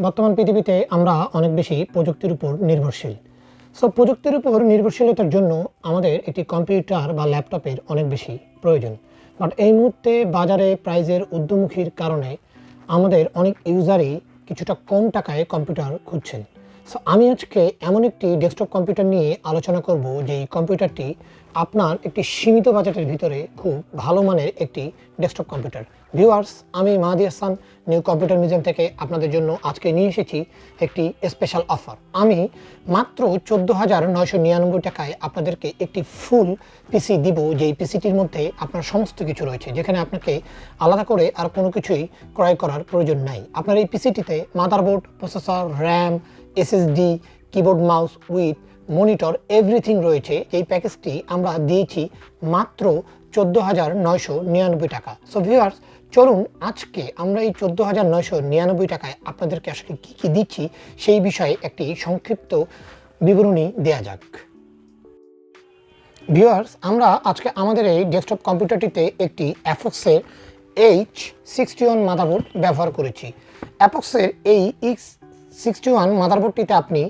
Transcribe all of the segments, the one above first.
বর্তমান পৃথিবীতে আমরা অনেক বেশি প্রযুক্তির উপর নির্ভরশীল। সো প্রযুক্তির উপর নির্ভরশীলতার জন্য আমাদের একটি কম্পিউটার বা ল্যাপটপের অনেক বেশি প্রয়োজন। বাট এই মুহূর্তে বাজারে প্রাইজের ঊর্ধ্বমুখীর কারণে আমাদের অনেক ইউজারই কিছুটা কম টাকায় কম্পিউটার খুঁজছেন। সো আমি আজকে এমন একটি ডেস্কটপ কম্পিউটার নিয়ে আলোচনা করব যে কম্পিউটারটি আপনার একটি সীমিত বাজেটের ভিতরে খুব ভালো মানের একটি ডেস্কটপ কম্পিউটার। ভিউয়ার্স, আমি মাহাদি হাসান নিউ কম্পিউটার মিউজিয়াম থেকে আপনাদের জন্য আজকে নিয়ে এসেছি একটি স্পেশাল অফার। আমি মাত্র 14,999 টাকায় আপনাদেরকে একটি ফুল পিসি দিব, যেই পিসিটির মধ্যে আপনার সমস্ত কিছু রয়েছে, যেখানে আপনাকে আলাদা করে আর কোনো কিছুই ক্রয় করার প্রয়োজন নাই। আপনার এই পিসিটিতে motherboard, processor, RAM, SSD, keyboard, mouse with monitor everything রয়েছে। এই প্যাকেজটি আমরা দিয়েছি মাত্র 14,999 টাকা। সো ভিউয়ার্স, চলুন আজকে আমরা এই 14,999 টাকায় আপনাদেরকে আসলে কী কী দিচ্ছি সেই বিষয়ে একটি সংক্ষিপ্ত বিবরণী দেয়া যাক। ভিউয়ার্স, আমরা আজকে আমাদের এই ডেস্কটপ কম্পিউটারটিতে একটি অ্যাপক্সের H61 মাদারবোর্ড ব্যবহার করেছি। অ্যাপক্সের এই X61 মাদারবোর্ডটিতে আপনি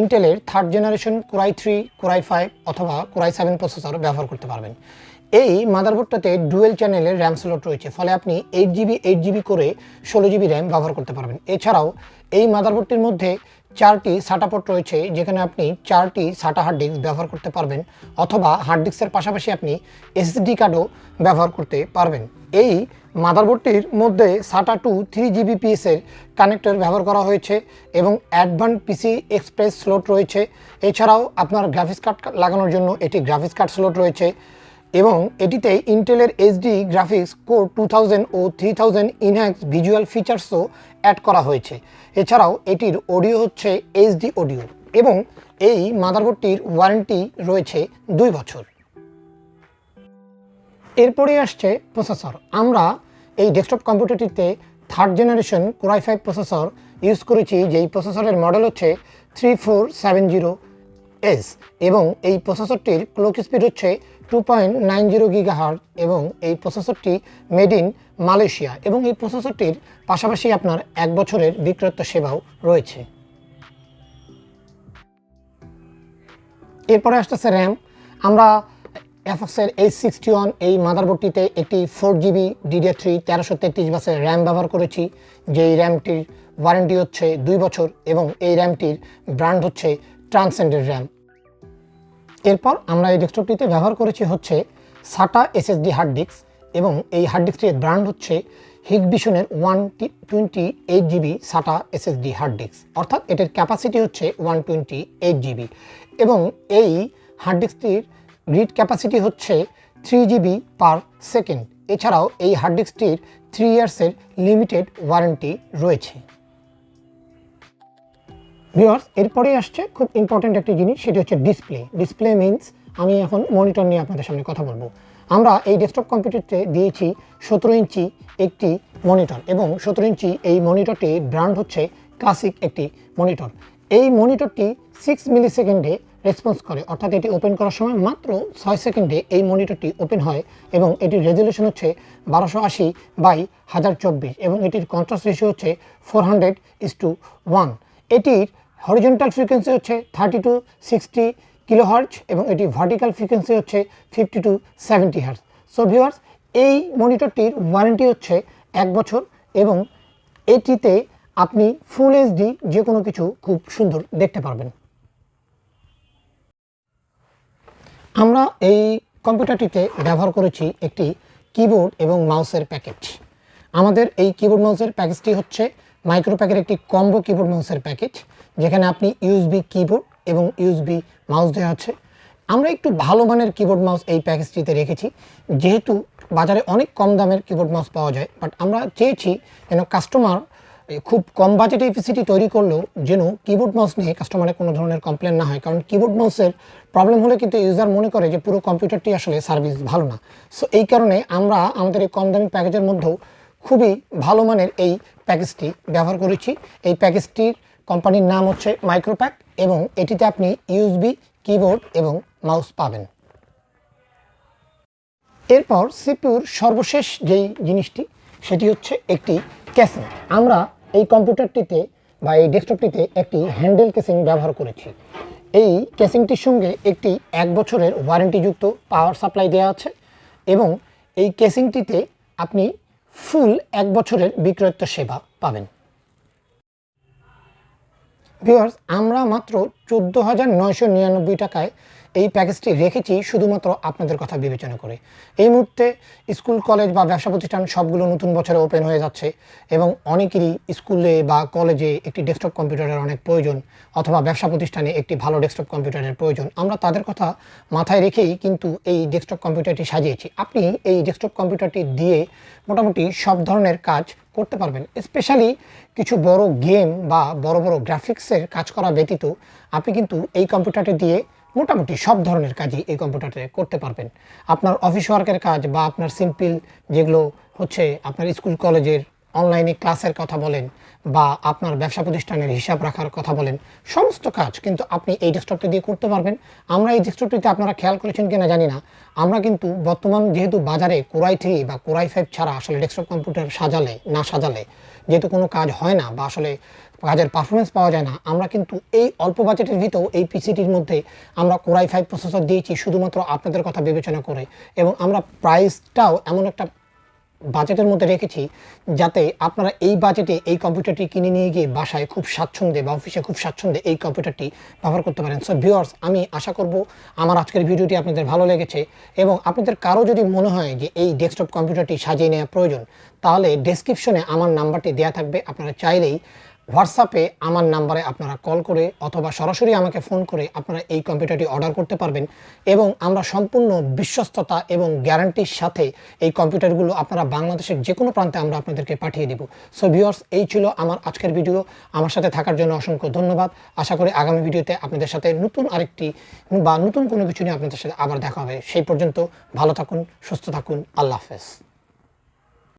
ইন্টেলের 3rd generation core i3, core i5 অথবা কোর i7 প্রসেসর ব্যবহার করতে পারবেন। এই মাদারবোর্ডটাতে ডুয়েল চ্যানেলের র্যাম স্লট রয়েছে, ফলে আপনি 8GB করে 16GB র্যাম ব্যবহার করতে পারবেন। এছাড়াও এই মাদারবোর্ডটির মধ্যে 4টি SATA পোর্ট রয়েছে, যেখানে আপনি 4টি SATA হার্ড ডিস্ক ব্যবহার করতে পারবেন, অথবা হার্ড ডিস্কের পাশাপাশি আপনি এসএসডি কার্ডও ব্যবহার করতে পারবেন। এই মাদারবোর্ডটির মধ্যে SATA 2 3GBps এর কানেক্টর ব্যবহার করা হয়েছে এবং অ্যাডভান্স পিসি এক্সপ্রেস স্লট রয়েছে। এছাড়াও আপনার গ্রাফিক্স কার্ড লাগানোর জন্য এটি গ্রাফিক্স কার্ড স্লট রয়েছে এবং এটিতে ইন্টেলের এইচডি গ্রাফিক্স কোর 2000 ও 3000 ইনহ্যান্স ভিজুয়াল ফিচার্সও অ্যাড করা হয়েছে। এছাড়াও এটির অডিও হচ্ছে এইচডি অডিও এবং এই মাদারবোর্ডটির ওয়ারেন্টি রয়েছে 2 বছর। এরপরে আসছে প্রসেসর। আমরা এই ডেস্কটপ কম্পিউটারটিতে 3rd generation core i5 processor use করেছি, যেই প্রসেসরের মডেল হচ্ছে 3470S এবং এই প্রসেসরটির ক্লক স্পিড হচ্ছে 2.90 GHz এবং এই প্রসেসরটি মেড ইন মালয়েশিয়া এবং এই প্রসেসরটির পাশাপাশি আপনার 1 বছরের বিক্রয়োত্তর সেবাও রয়েছে। এরপরে আসতেছে র্যাম। আমরা অ্যাপক্সের H61 এই মাদারবোর্ডটিতে একটি 4GB DDR3 1333 বাসের র্যাম ব্যবহার করেছি, যেই র্যামটির ওয়ারেন্টি হচ্ছে 2 বছর এবং এই র্যামটির ব্র্যান্ড হচ্ছে ট্রান্সেন্ডের র্যাম। এরপর আমরা এই ডেস্কটপটিতে ব্যবহার করেছি হচ্ছে SATA SSD হার্ড ডিস্ক এবং এই হার্ড ডিস্কটির ব্র্যান্ড হচ্ছে হিগবিশনের 128GB SATA SSD hard disk, অর্থাৎ এটির ক্যাপাসিটি হচ্ছে 128GB এবং এই হার্ড ডিস্কটির রিড ক্যাপাসিটি হচ্ছে 3GB পার সেকেন্ড। এছাড়াও এই হার্ড ডিস্কটির 3 ইয়ার্সের লিমিটেড ওয়ারেন্টি রয়েছে। ভিউয়ার্স, এরপরে আসছে খুব ইম্পর্ট্যান্ট একটি জিনিস, সেটি হচ্ছে ডিসপ্লে। ডিসপ্লে মিনস আমি এখন মনিটর নিয়ে আপনাদের সামনে কথা বলবো। আমরা এই ডেস্কটপ কম্পিউটারতে দিয়েছি 17 ইঞ্চি একটি মনিটর এবং 17 ইঞ্চি এই মনিটরটি ব্র্যান্ড হচ্ছে ক্লাসিক একটি মনিটর। এই মনিটরটি 6 মিলি সেকেন্ডে রেসপন্স করে, অর্থাৎ এটি ওপেন করার সময় মাত্র 6 সেকেন্ডে এই মনিটরটি ওপেন হয় এবং এটির রেজলিউশন হচ্ছে 1280x1024 এবং এটির কন্ট্রাস্ট রেশিও হচ্ছে 400:1। এটির হরিজন্টাল ফ্রিকোয়েন্সি হচ্ছে 30 to 60 কিলোহার্টজ এবং এটি ভার্টিক্যাল ফ্রিকোয়েন্সি হচ্ছে 50 to 70 হার্টজ। সো ভিউয়ার্স, এই মনিটরটির ওয়ারেন্টি হচ্ছে 1 বছর এবং এটিতে আপনি ফুল এইচডি যে কোনো কিছু খুব সুন্দর দেখতে পারবেন। আমরা এই কম্পিউটারটিতে ব্যবহার করেছি একটি কিবোর্ড এবং মাউসের প্যাকেজ। আমাদের এই কিবোর্ড মাউসের প্যাকেজটি হচ্ছে মাইক্রো প্যাকের একটি কম্বো কিবোর্ড মাউসের প্যাকেজ, যেখানে আপনি ইউএসবি কিবোর্ড এবং ইউএসবি মাউস দেওয়া আছে। আমরা একটু ভালো মানের কিবোর্ড মাউস এই প্যাকেজটিতে রেখেছি, যেহেতু বাজারে অনেক কম দামের কিবোর্ড মাউস পাওয়া যায়, বাট আমরা চেয়েছি যেন কাস্টমার খুব কম বাজেটে এই পিসিটি তৈরি করলেও যেন কিবোর্ড মাউস নিয়ে কাস্টমারের কোনো ধরনের কমপ্লেন না হয়, কারণ কিবোর্ড মাউসের প্রবলেম হলে কিন্তু ইউজার মনে করে যে পুরো কম্পিউটারটি আসলে সার্ভিস ভালো না। সো এই কারণে আমরা আমাদের এই কম দামি প্যাকেজের মধ্যেও খুবই ভালো মানের এই প্যাকেজটি ব্যবহার করেছি। এই প্যাকেজটির কোম্পানির নাম হচ্ছে মাইক্রোপ্যাক এবং এটিতে আপনি ইউএসবি কিবোর্ড এবং মাউস পাবেন। এরপর সিপিইউর সর্বশেষ যেই জিনিসটি সেটি হচ্ছে একটি ক্যাসেট। আমরা এই কম্পিউটারটিতে বা এই ডেস্কটপটিতে একটি হ্যান্ডেল কেসিং ব্যবহার করেছি। এই কেসিংটির সঙ্গে একটি 1 বছরের ওয়ারেন্টিযুক্ত পাওয়ার সাপ্লাই দেওয়া আছে এবং এই কেসিংটিতে আপনি ফুল 1 বছরের বিক্রয়োত্তর সেবা পাবেন। ভিউয়ার্স, আমরা মাত্র 14,999 টাকায় এই প্যাকেজটি রেখেছি শুধুমাত্র আপনাদের কথা বিবেচনা করে। এই মুহূর্তে স্কুল, কলেজ বা ব্যবসা প্রতিষ্ঠান সবগুলো নতুন বছরে ওপেন হয়ে যাচ্ছে এবং অনেকেরই স্কুলে বা কলেজে একটি ডেস্কটপ কম্পিউটারের অনেক প্রয়োজন, অথবা ব্যবসা প্রতিষ্ঠানে একটি ভালো ডেস্কটপ কম্পিউটারের প্রয়োজন। আমরা তাদের কথা মাথায় রেখেই কিন্তু এই ডেস্কটপ কম্পিউটারটি সাজিয়েছি। আপনি এই ডেস্কটপ কম্পিউটারটি দিয়ে মোটামুটি সব ধরনের কাজ করতে পারবেন। স্পেশালি কিছু বড় গেম বা বড় বড় গ্রাফিক্সের কাজ করা ব্যতীত আপনি কিন্তু এই কম্পিউটারটি দিয়ে মোটামুটি সব ধরনের কাজই এই কম্পিউটারে করতে পারবেন। আপনার অফিস ওয়ার্কের কাজ বা আপনার সিম্পল যেগুলো হচ্ছে আপনার স্কুল কলেজের অনলাইনে ক্লাসের কথা বলেন বা আপনার ব্যবসা প্রতিষ্ঠানের হিসাব রাখার কথা বলেন, সমস্ত কাজ কিন্তু আপনি এই ডেস্কটপটি দিয়ে করতে পারবেন। আমরা এই ডেস্কটপটিতে আপনারা খেয়াল করেছেন কিনা জানি না, আমরা কিন্তু বর্তমান যেহেতু বাজারে কোরাই 3 বা কোরাই 5 ছাড়া আসলে ডেস্কটপ কম্পিউটার সাজালে যেহেতু কোনো কাজ হয় না বা আসলে কাজের পারফরমেন্স পাওয়া যায় না, আমরা কিন্তু এই অল্প বাজেটের ভিতর এই পিসিটির মধ্যে আমরা কোরাই 5 প্রসেসর দিয়েছি শুধুমাত্র আপনাদের কথা বিবেচনা করে। এবং আমরা প্রাইসটাও এমন একটা বাজেটের মধ্যে রেখেছি যাতে আপনারা এই বাজেটে এই কম্পিউটারটি কিনে নিয়ে গিয়ে বাসায় খুব স্বাচ্ছন্দ্যে বা অফিসে খুব স্বাচ্ছন্দ্যে এই কম্পিউটারটি ব্যবহার করতে পারেন। সো ভিউয়ার্স, আমি আশা করব আমার আজকের ভিডিওটি আপনাদের ভালো লেগেছে এবং আপনাদের কারো যদি মনে হয় যে এই ডেস্কটপ কম্পিউটারটি সাজিয়ে নেওয়া প্রয়োজন, তাহলে ডেসক্রিপশনে আমার নাম্বারটি দেওয়া থাকবে। আপনারা চাইলেই হোয়াটসঅ্যাপে আমার নাম্বারে আপনারা কল করে অথবা সরাসরি আমাকে ফোন করে আপনারা এই কম্পিউটারটি অর্ডার করতে পারবেন এবং আমরা সম্পূর্ণ বিশ্বস্ততা এবং গ্যারান্টির সাথে এই কম্পিউটারগুলো আপনারা বাংলাদেশের যে কোনো প্রান্তে আমরা আপনাদেরকে পাঠিয়ে দেব। সো ভিউয়ার্স, এই ছিল আমার আজকের ভিডিও। আমার সাথে থাকার জন্য অসংখ্য ধন্যবাদ। আশা করি আগামী ভিডিওতে আপনাদের সাথে নতুন আরেকটি বা নতুন কোনো কিছু নিয়ে আপনাদের সাথে আবার দেখা হবে। সেই পর্যন্ত ভালো থাকুন, সুস্থ থাকুন। আল্লাহ হাফেজ।